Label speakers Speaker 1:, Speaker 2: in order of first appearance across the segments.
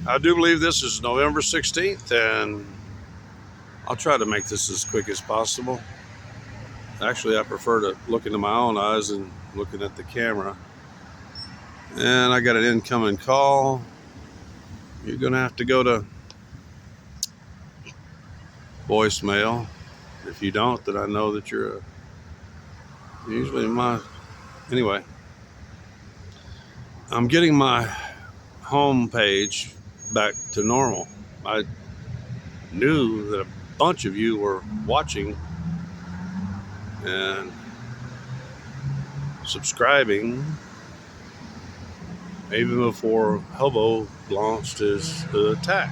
Speaker 1: I do believe this is November 16th, and I'll try to make this as quick as possible. Actually, I prefer to look into my own eyes and looking at the camera. And I got an incoming call. You're going to have to go to voicemail. If you don't, then I know that you're usually anyway. I'm getting my home page back to normal. I knew that a bunch of you were watching and subscribing even before Hobo launched his attack.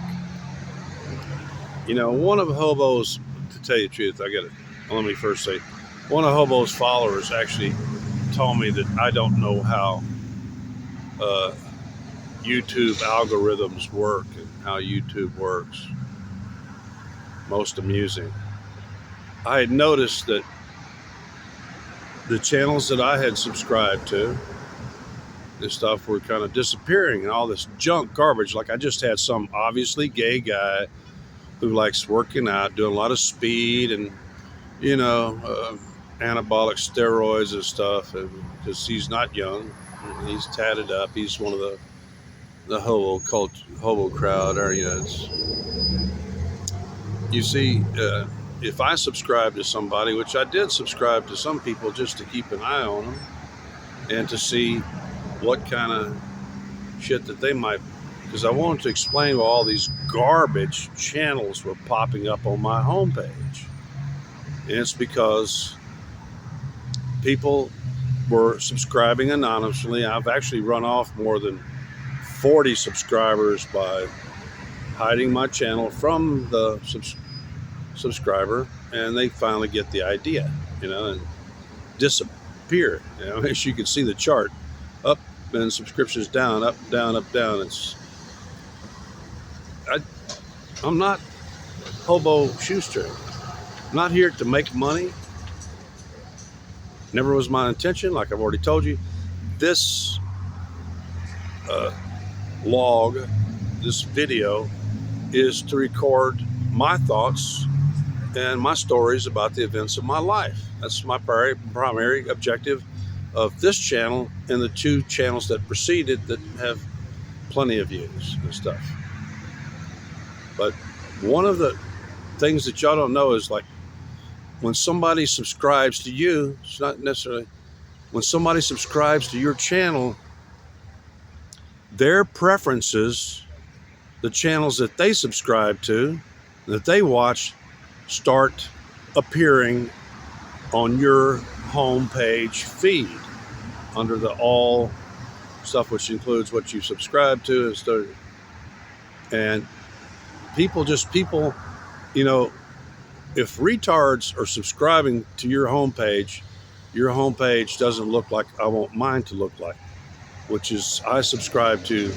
Speaker 1: You know, one of Hobo's, to tell you the truth, let me first say, one of Hobo's followers actually told me that I don't know how YouTube algorithms work and how YouTube works. Most amusing. I had noticed that the channels that I had subscribed to, this stuff, were kind of disappearing, and all this junk garbage. Like, I just had some obviously gay guy who likes working out, doing a lot of speed and, anabolic steroids and stuff, and because he's not young, he's tatted up. He's one of the hobo crowd. Or you see, if I subscribe to somebody, which I did subscribe to some people just to keep an eye on them and to see what kind of shit that they might, because I wanted to explain why all these garbage channels were popping up on my homepage. And it's because people were subscribing anonymously. I've actually run off more than 40 subscribers by hiding my channel from the subscriber, and they finally get the idea, and disappear. As you can see the chart, up and subscriptions down, up, down, up, down. I'm not Hobo shoestring. I'm not here to make money. Never was my intention. Like I've already told you, this this video is to record my thoughts and my stories about the events of my life. That's my primary objective of this channel and the two channels that preceded that have plenty of views and stuff. But one of the things that y'all don't know is, like, when somebody subscribes to you, it's not necessarily, when somebody subscribes to your channel, their preferences, the channels that they subscribe to, that they watch, start appearing on your homepage feed under the all stuff, which includes what you subscribe to and stuff. And people, if retards are subscribing to your homepage doesn't look like I want mine to look like, which is, I subscribe to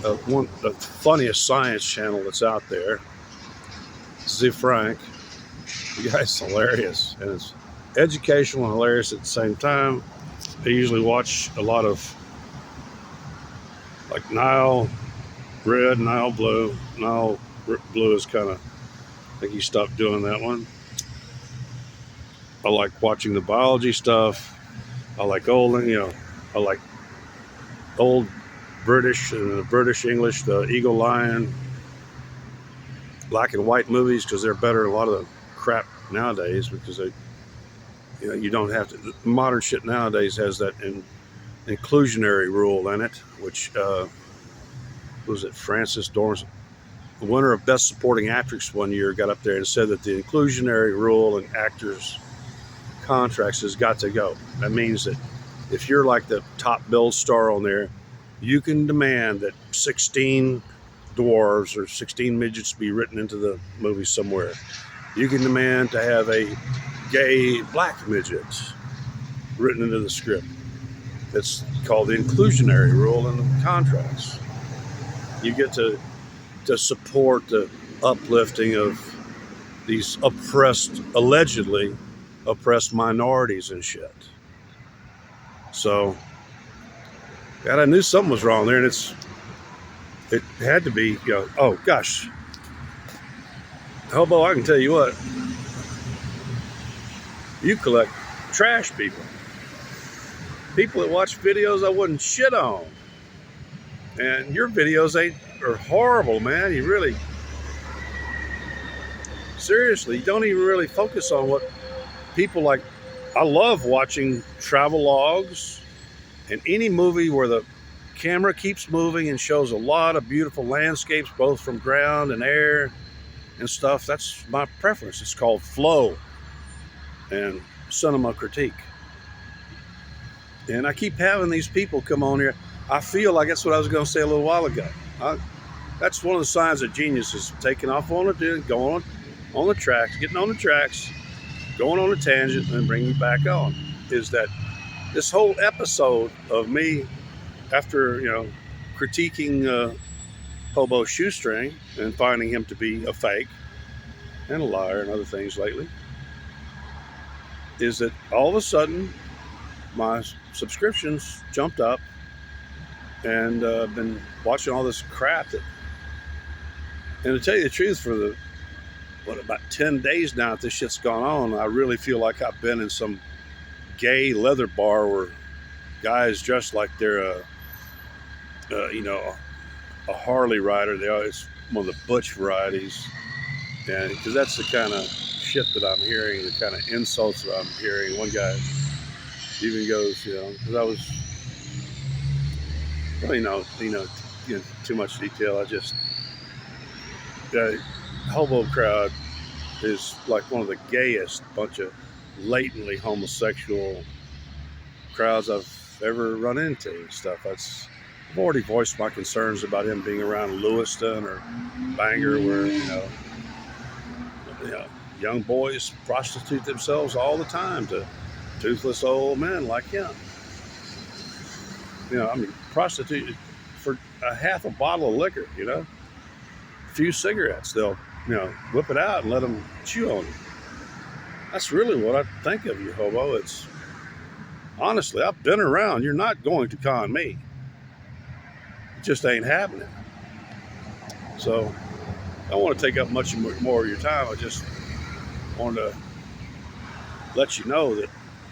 Speaker 1: the funniest science channel that's out there, Z Frank. The guy's hilarious, and it's educational and hilarious at the same time. I usually watch a lot of, like, Nile Red, Nile Blue. Nile Blue is kind of, I think he stopped doing that one. I like watching the biology stuff. I like I like old British and the British English, the Eagle Lion, black and white movies, because they're better than a lot of the crap nowadays, because they, you don't have to. Modern shit nowadays has that inclusionary rule in it, which was it Frances Dorms, the winner of Best Supporting Actress one year, got up there and said that the inclusionary rule in actors' contracts has got to go. That means that if you're like the top billed star on there, you can demand that 16 dwarves or 16 midgets be written into the movie somewhere. You can demand to have a gay black midget written into the script. It's called the inclusionary rule in the contracts. You get to support the uplifting of these allegedly oppressed minorities and shit. So, God, I knew something was wrong there, and It had to be, oh gosh, hobo, I can tell you what, you collect trash people. People that watch videos I wouldn't shit on. And your videos are horrible, man. You really, seriously, you don't even really focus on what people like. I love watching travel logs and any movie where the camera keeps moving and shows a lot of beautiful landscapes, both from ground and air and stuff. That's my preference. It's called flow and cinema critique. And I keep having these people come on here. I feel like that's what I was going to say a little while ago. That's one of the signs of genius, is taking off on going on the tracks, getting on the tracks, going on a tangent, and bringing you back on. Is that this whole episode of me, after critiquing Hobo Shoestring and finding him to be a fake and a liar and other things lately, is that all of a sudden my subscriptions jumped up, and been watching all this crap and to tell you the truth, for about 10 days now that this shit's gone on, I really feel like I've been in some gay leather bar where guys dressed like they're a Harley rider. It's one of the butch varieties, and because that's the kind of shit that I'm hearing, the kind of insults that I'm hearing. One guy even goes, because I was really too much detail. The hobo crowd is like one of the gayest bunch of latently homosexual crowds I've ever run into and stuff. I've already voiced my concerns about him being around Lewiston or Bangor, where young boys prostitute themselves all the time to toothless old men like him. Prostituted for a half a bottle of liquor, a few cigarettes. They'll, whip it out and let them chew on it. That's really what I think of you, hobo. It's honestly, I've been around. You're not going to con me. It just ain't happening. So I don't want to take up much more of your time. I just wanted to let you know that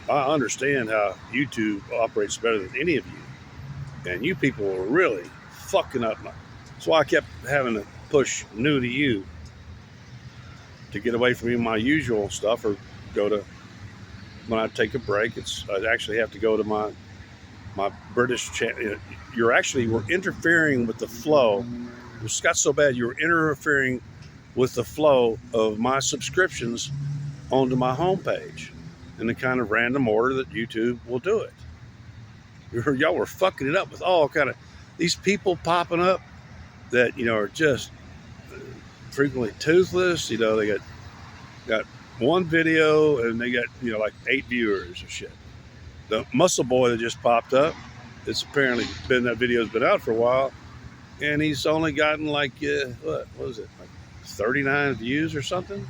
Speaker 1: I understand how YouTube operates better than any of you. And you people were really fucking up. That's why I kept having to push new to you to get away from my usual stuff, or go to, when I take a break, I actually have to go to my British channel. We're interfering with the flow. It got so bad you were interfering with the flow of my subscriptions onto my homepage in the kind of random order that YouTube will do it. Y'all were fucking it up with all kind of these people popping up that are just frequently toothless. They got one video and they got like 8 viewers or shit. The muscle boy that just popped up, it's apparently that video's been out for a while, and he's only gotten like what was it, like 39 views or something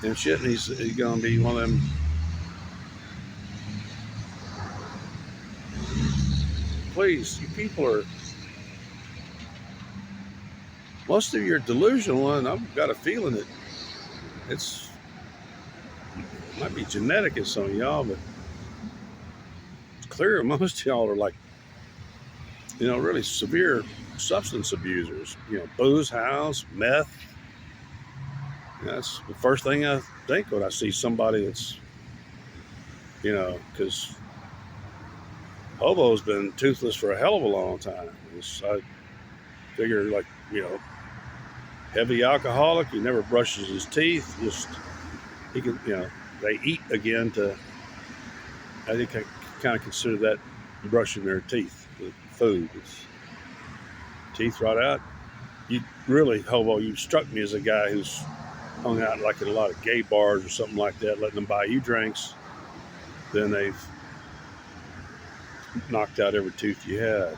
Speaker 1: and shit. And he's gonna be one of them. Please, you people most of you are delusional, and I've got a feeling that it might be genetic in some of y'all, but it's clear most of y'all are like, really severe substance abusers. Booze house, meth. That's the first thing I think when I see somebody that's, because Hobo's been toothless for a hell of a long time. I figure, like, heavy alcoholic, he never brushes his teeth. He can, they eat again I think I kind of consider that brushing their teeth with food. It's teeth right out. You really, hobo, you struck me as a guy who's hung out like at a lot of gay bars or something like that, letting them buy you drinks. Then they've knocked out every tooth you had.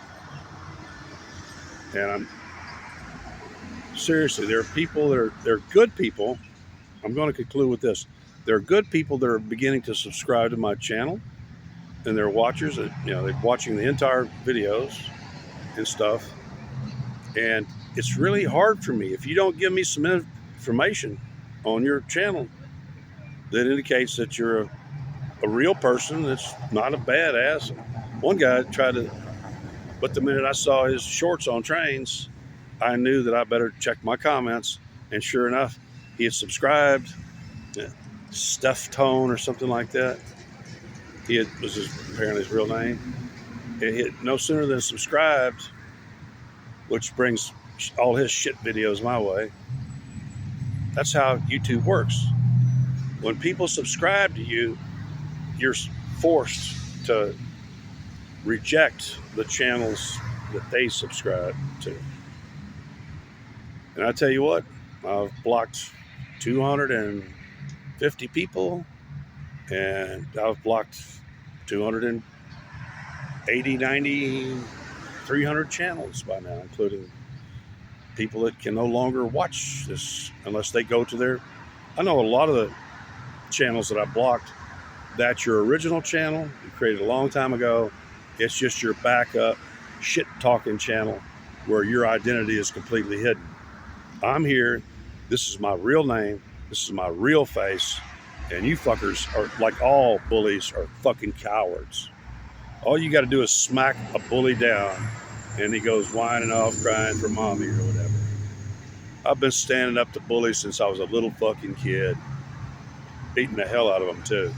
Speaker 1: And seriously, there are people they're good people. I'm going to conclude with this. There are good people that are beginning to subscribe to my channel, and they're watchers. They're watching the entire videos and stuff. And it's really hard for me. If you don't give me some information on your channel that indicates that you're a real person that's not a badass. One guy tried to, but the minute I saw his shorts on trains, I knew that I better check my comments. And sure enough, he had subscribed, Steph Tone or something like that. Was apparently his real name. He had no sooner than subscribed, which brings all his shit videos my way. That's how YouTube works. When people subscribe to you, you're forced to reject the channels that they subscribe to. And I tell you what, I've blocked 250 people, and I've blocked 280, 90, 300 channels by now, including people that can no longer watch this unless they go to their... I know a lot of the channels that I blocked, that's your original channel you created a long time ago. It's just your backup shit talking channel where your identity is completely hidden. I'm here. This is my real name. This is my real face. And you fuckers are, like all bullies, are fucking cowards. All you got to do is smack a bully down and he goes whining off, crying for mommy or whatever. I've been standing up to bullies since I was a little fucking kid. Beating the hell out of them too.